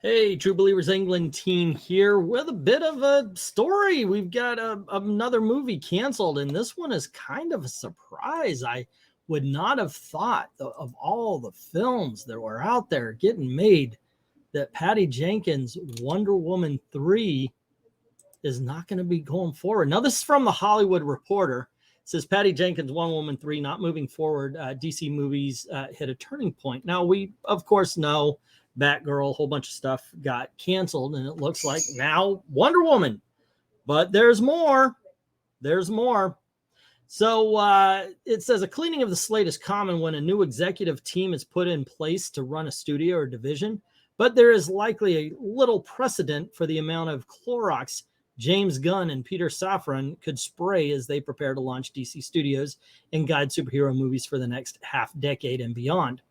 Hey, True Believers England team here with a bit of a story. We've got another movie canceled, and this one is kind of a surprise. I would not have thought of all the films that were out there getting made that Patty Jenkins' Wonder Woman 3 is not going to be going forward. Now, this is from the Hollywood Reporter. It says Patty Jenkins' Wonder Woman 3 not moving forward. DC movies hit a turning point. Now, we, of course, know Batgirl, a whole bunch of stuff got canceled, and it looks like now Wonder Woman. But there's more. There's more. So it says a cleaning of the slate is common when a new executive team is put in place to run a studio or division, but there is likely a little precedent for the amount of Clorox James Gunn and Peter Safran could spray as they prepare to launch DC Studios and guide superhero movies for the next half decade and beyond.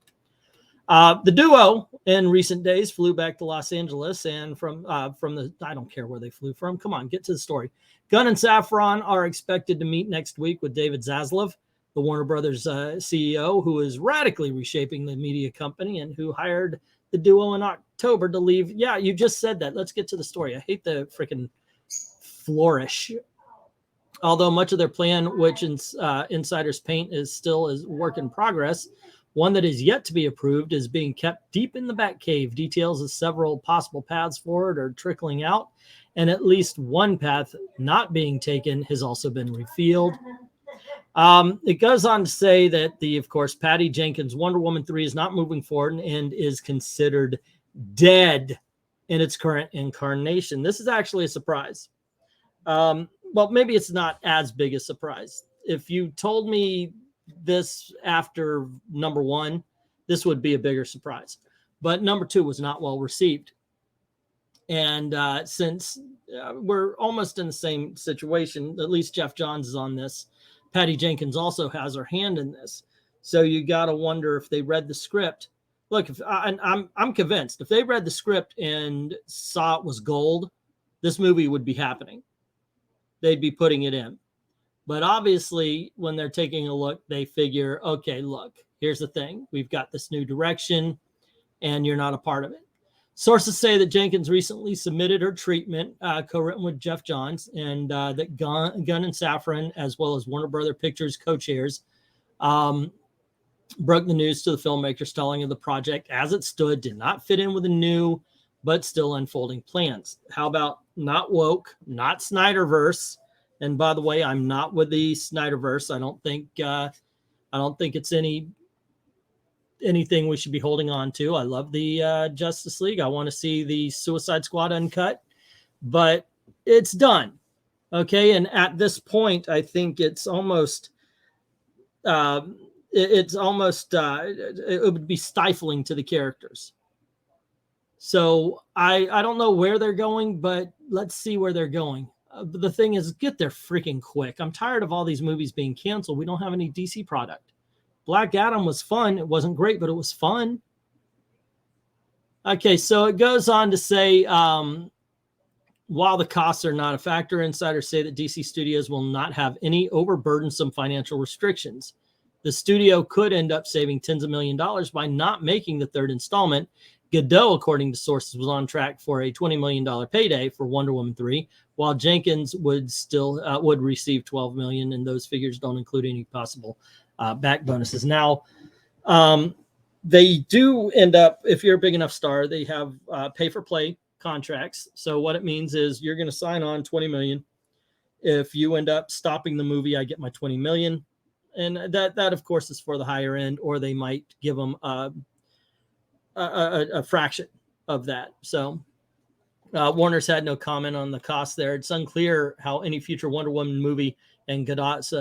The duo in recent days flew back to Los Angeles, and from the, I don't care where they flew from. Come on, get to the story. Gunn and Safran are expected to meet next week with David Zaslav, the Warner Brothers CEO, who is radically reshaping the media company and who hired the duo in October to leave. Yeah, you just said that. Let's get to the story. I hate the freaking flourish. Although much of their plan, which insiders paint is still a work in progress, one that is yet to be approved is being kept deep in the Batcave. Details of several possible paths forward are trickling out, and at least one path not being taken has also been revealed. It goes on to say that of course, Patty Jenkins' Wonder Woman 3 is not moving forward and is considered dead in its current incarnation. This is actually a surprise. Well, maybe it's not as big a surprise. If you told me this after number one, this would be a bigger surprise. But number two was not well received. And since we're almost in the same situation, at least Jeff Johns is on this, Patty Jenkins also has her hand in this. So you got to wonder if they read the script. Look, I'm convinced if they read the script and saw it was gold, this movie would be happening. They'd be putting it in. But obviously, when they're taking a look, they figure, okay, look, here's the thing. We've got this new direction, and you're not a part of it. Sources say that Jenkins recently submitted her treatment, co-written with Jeff Johns, and that Gunn and Safran, as well as Warner Brother Pictures co-chairs, broke the news to the filmmakers, telling of the project as it stood did not fit in with the new, but still unfolding plans. How about not woke, not Snyderverse? And by the way, I'm not with the Snyderverse. I don't think it's anything we should be holding on to. I love the Justice League. I want to see the Suicide Squad uncut, but it's done. Okay, and at this point, I think it would be stifling to the characters. So I don't know where they're going, but let's see where they're going. The thing is, get there freaking quick. I'm tired of all these movies being canceled. We don't have any DC product. Black Adam was fun. It wasn't great, but it was fun. Okay, so it goes on to say, while the costs are not a factor, insiders say that DC Studios will not have any overburdensome financial restrictions. The studio could end up saving tens of millions of dollars by not making the third installment. Godot, according to sources, was on track for a $20 million payday for Wonder Woman 3, while Jenkins would receive $12 million, and those figures don't include any possible back bonuses. Now, they do end up, if you're a big enough star, they have pay-for-play contracts. So what it means is you're going to sign on $20 million. If you end up stopping the movie, I get my $20 million. And that of course, is for the higher end, or they might give them a fraction of that. So Warner's had no comment on the cost there. It's unclear how any future Wonder Woman movie and Godot's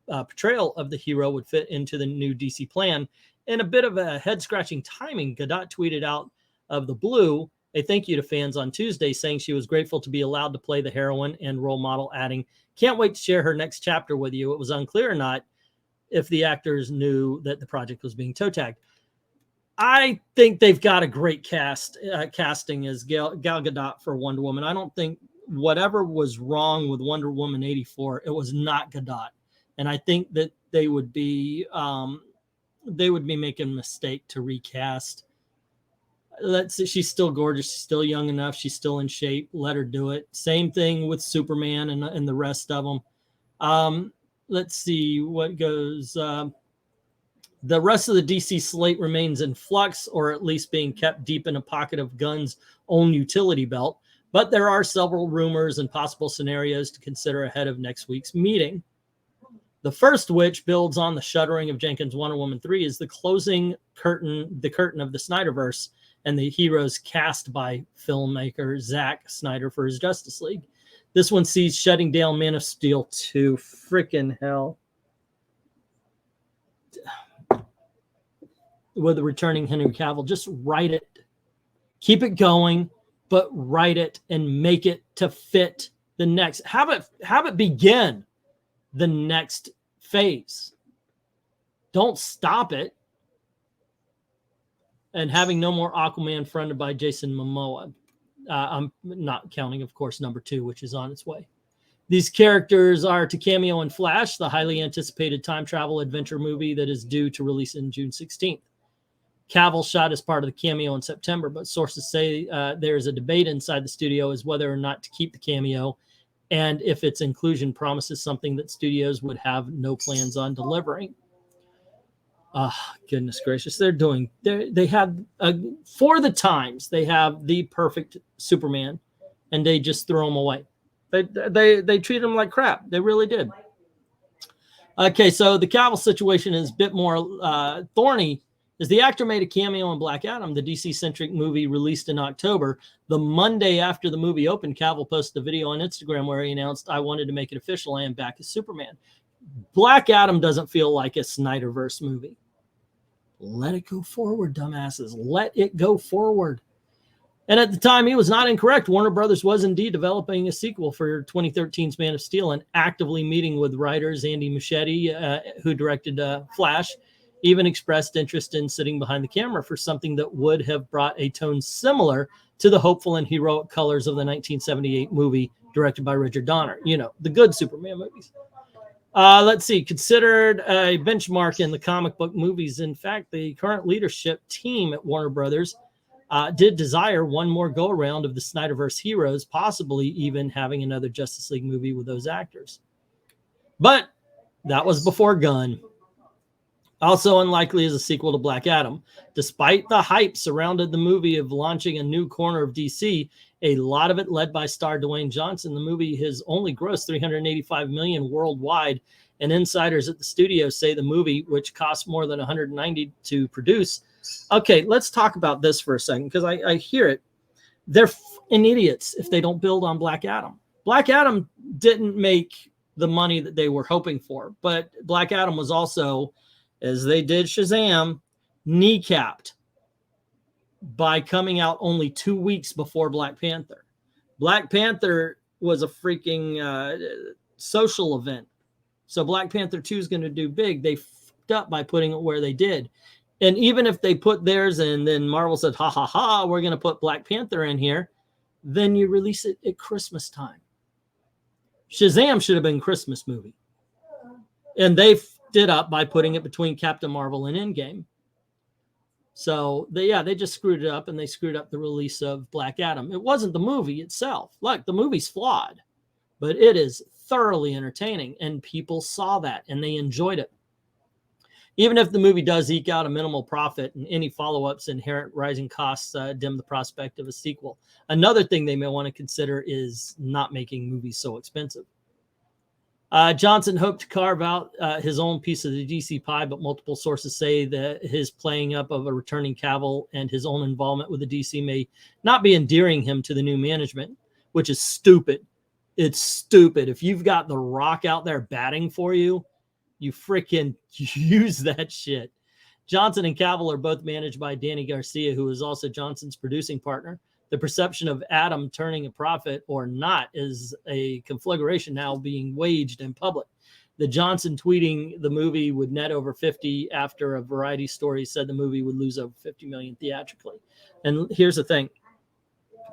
portrayal of the hero would fit into the new DC plan. In a bit of a head-scratching timing, Godot tweeted out of the blue a thank you to fans on Tuesday, saying she was grateful to be allowed to play the heroine and role model, adding, "Can't wait to share her next chapter with you." It was unclear or not if the actors knew that the project was being toe-tagged. I think they've got a great casting as Gal Gadot for Wonder Woman. I don't think whatever was wrong with Wonder Woman 84, it was not Gadot. And I think that they would be making a mistake to recast. let's see, she's still gorgeous. She's still young enough. She's still in shape. Let her do it. Same thing with Superman and the rest of them. Let's see what goes. The rest of the DC slate remains in flux, or at least being kept deep in a pocket of Gunn's own utility belt. But there are several rumors and possible scenarios to consider ahead of next week's meeting. The first, which builds on the shuttering of Jenkins' Wonder Woman 3, is the closing curtain, the curtain of the Snyderverse and the heroes cast by filmmaker Zack Snyder for his Justice League. This one sees shutting down Man of Steel 2. Freaking hell. With the returning Henry Cavill, just write it. Keep it going, but write it and make it to fit the next. Have it begin the next phase. Don't stop it. And having no more Aquaman fronted by Jason Momoa. I'm not counting, of course, number 2, which is on its way. These characters are to cameo in Flash, the highly anticipated time travel adventure movie that is due to release in June 16th. Cavill shot as part of the cameo in September, but sources say there is a debate inside the studio as whether or not to keep the cameo, and if its inclusion promises something that studios would have no plans on delivering. Goodness gracious. They have, for the times, they have the perfect Superman, and they just throw him away. They treat him like crap. They really did. Okay, so the Cavill situation is a bit more thorny, as the actor made a cameo in Black Adam, the DC-centric movie released in October. The Monday after the movie opened, Cavill posted a video on Instagram where he announced, "I wanted to make it official. I am back as Superman." Black Adam doesn't feel like a Snyderverse movie. Let it go forward, dumbasses. Let it go forward. And at the time, he was not incorrect. Warner Brothers was indeed developing a sequel for 2013's Man of Steel and actively meeting with writers. Andy Muschietti, who directed Flash, even expressed interest in sitting behind the camera for something that would have brought a tone similar to the hopeful and heroic colors of the 1978 movie directed by Richard Donner. You know, the good Superman movies. Let's see. Considered a benchmark in the comic book movies. In fact, the current leadership team at Warner Brothers did desire one more go-around of the Snyderverse heroes, possibly even having another Justice League movie with those actors. But that was before Gunn. Also unlikely is a sequel to Black Adam. Despite the hype surrounded the movie of launching a new corner of DC, a lot of it led by star Dwayne Johnson. The movie has only grossed $385 million worldwide, and insiders at the studio say the movie, which cost more than $190 to produce. Okay, let's talk about this for a second, because I hear it. They're f***ing idiots if they don't build on Black Adam. Black Adam didn't make the money that they were hoping for, but Black Adam was also, as they did Shazam, kneecapped by coming out only 2 weeks before Black Panther. Black Panther was a freaking social event. So Black Panther 2 is going to do big. They fucked up by putting it where they did. And even if they put theirs in, then Marvel said, ha, ha, ha, we're going to put Black Panther in here. Then you release it at Christmas time. Shazam should have been a Christmas movie. And they did up by putting it between Captain Marvel and Endgame. So they just screwed it up, and they screwed up the release of Black Adam. It wasn't the movie itself. Look, the movie's flawed, but it is thoroughly entertaining, and people saw that and they enjoyed it. Even if the movie does eke out a minimal profit, and any follow-ups, inherent rising costs dim the prospect of a sequel. Another thing they may want to consider is not making movies so expensive. Johnson hoped to carve out his own piece of the DC pie, but multiple sources say that his playing up of a returning Cavill and his own involvement with the DC may not be endearing him to the new management, which is stupid. It's stupid. If you've got The Rock out there batting for you, you freaking use that shit. Johnson and Cavill are both managed by Danny Garcia, who is also Johnson's producing partner. The perception of Adam turning a profit or not is a conflagration now being waged in public. The Johnson tweeting the movie would net over 50 after a Variety story said the movie would lose over 50 million theatrically. And here's the thing.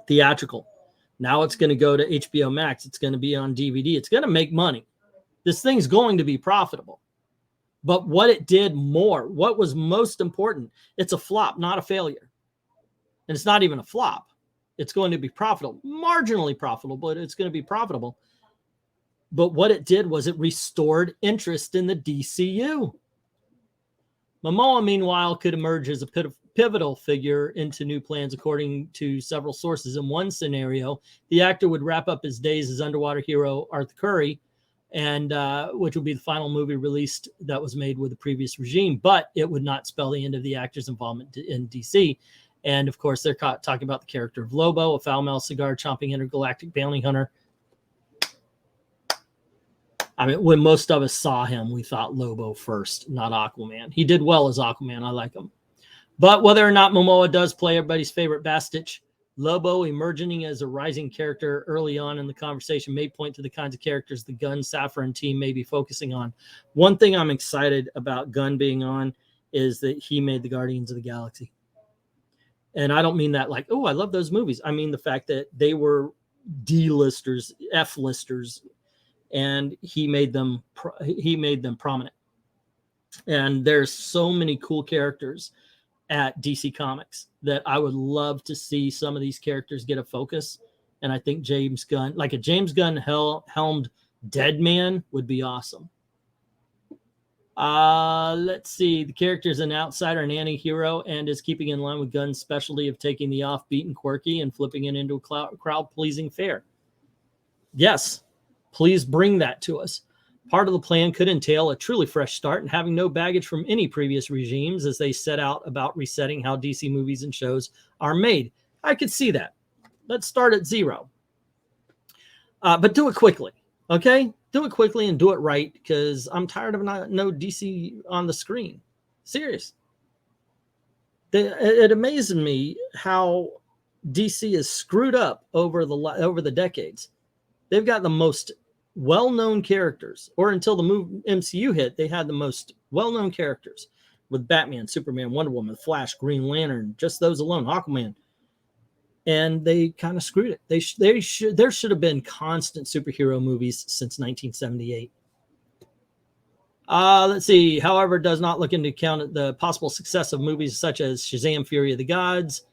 Theatrical. Now it's going to go to HBO Max. It's going to be on DVD. It's going to make money. This thing's going to be profitable. But what it did more, what was most important, it's a flop, not a failure. and it's not even a flop. It's going to be profitable, marginally profitable, but it's going to be profitable. But what it did was it restored interest in the DCU. Momoa, meanwhile, could emerge as a pivotal figure into new plans, according to several sources. In one scenario, the actor would wrap up his days as underwater hero Arthur Curry, and which would be the final movie released that was made with the previous regime, but it would not spell the end of the actor's involvement in DC. And of course, they're talking about the character of Lobo, a foul-mouthed cigar-chomping intergalactic bounty hunter. I mean, when most of us saw him, we thought Lobo first, not Aquaman. He did well as Aquaman. I like him. But whether or not Momoa does play everybody's favorite Bastich, Lobo emerging as a rising character early on in the conversation may point to the kinds of characters the Gunn Safran team may be focusing on. One thing I'm excited about Gunn being on is that he made the Guardians of the Galaxy. And I don't mean that like, oh, I love those movies. I mean the fact that they were D-listers, F-listers, and he made them prominent. And there's so many cool characters at DC Comics that I would love to see some of these characters get a focus. And I think James Gunn, like a James Gunn helmed Deadman would be awesome. Let's see. The character is an outsider and anti-hero and is keeping in line with Gunn's specialty of taking the offbeat and quirky and flipping it into a crowd-pleasing fare. Yes, please bring that to us. Part of the plan could entail a truly fresh start and having no baggage from any previous regimes as they set out about resetting how DC movies and shows are made. I could see that. Let's start at zero. But do it quickly, okay? Do it quickly and do it right, because I'm tired of no DC on the screen. Serious. It amazes me how DC is screwed up over the decades. They've got the most well-known characters, or until the MCU hit, they had the most well-known characters with Batman, Superman, Wonder Woman, Flash, Green Lantern, just those alone, Aquaman. And they kind of screwed it. There should have been constant superhero movies since 1978. Let's see. However, does not look into account the possible success of movies such as Shazam! Fury of the Gods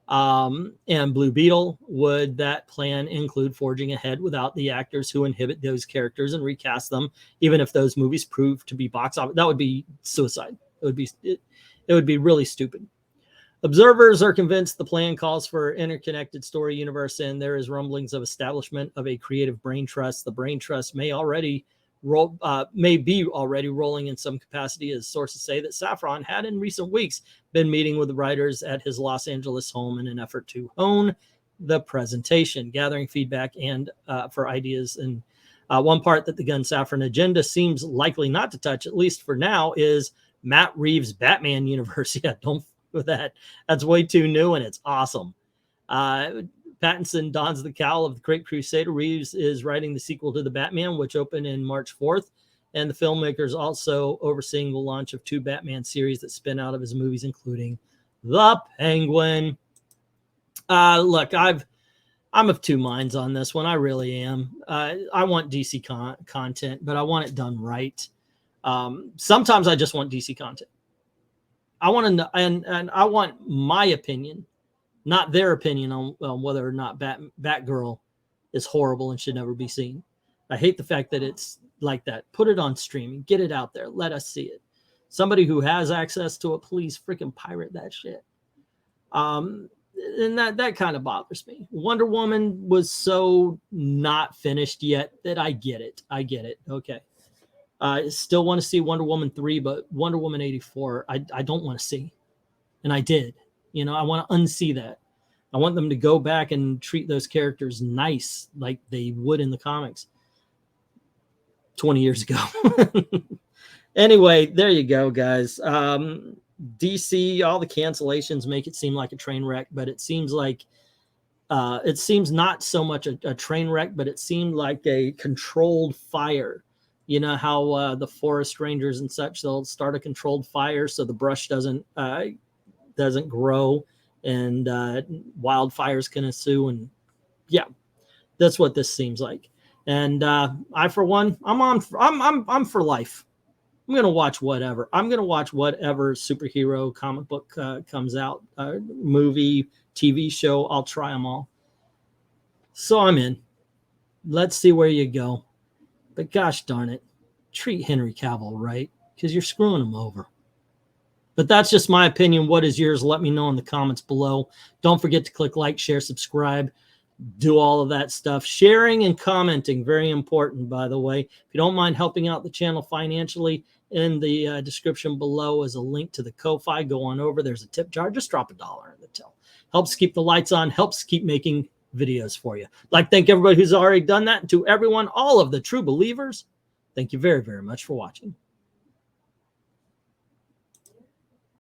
and Blue Beetle. Would that plan include forging ahead without the actors who inhabit those characters and recast them, even if those movies prove to be box office? That would be suicide. It would be really stupid. Observers are convinced the plan calls for an interconnected story universe, and there is rumblings of establishment of a creative brain trust. The brain trust may be already rolling in some capacity, as sources say that Safran had in recent weeks been meeting with the writers at his Los Angeles home in an effort to hone the presentation, gathering feedback and for ideas. And one part that the Gunn Safran agenda seems likely not to touch, at least for now, is Matt Reeves' Batman universe. Yeah, don't with that. That's way too new, and it's awesome. Pattinson dons the cowl of the Great Crusader. Reeves is writing the sequel to The Batman, which opened in March 4th. And the filmmaker is also overseeing the launch of 2 Batman series that spin out of his movies, including The Penguin. Look, I'm of two minds on this one. I really am. I want DC content, but I want it done right. Sometimes I just want DC content. I want to know, and I want my opinion, not their opinion on whether or not Batgirl is horrible and should never be seen. I hate the fact that it's like that. Put it on streaming. Get it out there. Let us see it. Somebody who has access to it, please freaking pirate that shit. And that kind of bothers me. Wonder Woman was so not finished yet that I get it. Okay. I still want to see Wonder Woman 3, but Wonder Woman 84, I don't want to see. And I did. I want to unsee that. I want them to go back and treat those characters nice like they would in the comics 20 years ago. Anyway, there you go, guys. DC, all the cancellations make it seem like a train wreck, but it seems like it seems not so much a train wreck, but it seemed like a controlled fire. You know how the forest rangers and such, they'll start a controlled fire so the brush doesn't grow and wildfires can ensue. And yeah, that's what this seems like. And I, for one, I'm for life. I'm going to watch whatever. I'm going to watch whatever superhero comic book comes out, movie, TV show. I'll try them all. So I'm in. Let's see where you go. But gosh darn it, treat Henry Cavill right, because you're screwing him over. But that's just my opinion. What is yours? Let me know in the comments below. Don't forget to click like, share, subscribe. Do all of that stuff. Sharing and commenting, very important, by the way. If you don't mind helping out the channel financially, in the description below is a link to the Ko-Fi. Go on over. There's a tip jar. Just drop $1 in the till. Helps keep the lights on. Helps keep making videos for you. I'd like to thank everybody who's already done that. And to everyone, all of the true believers, thank you very, very much for watching.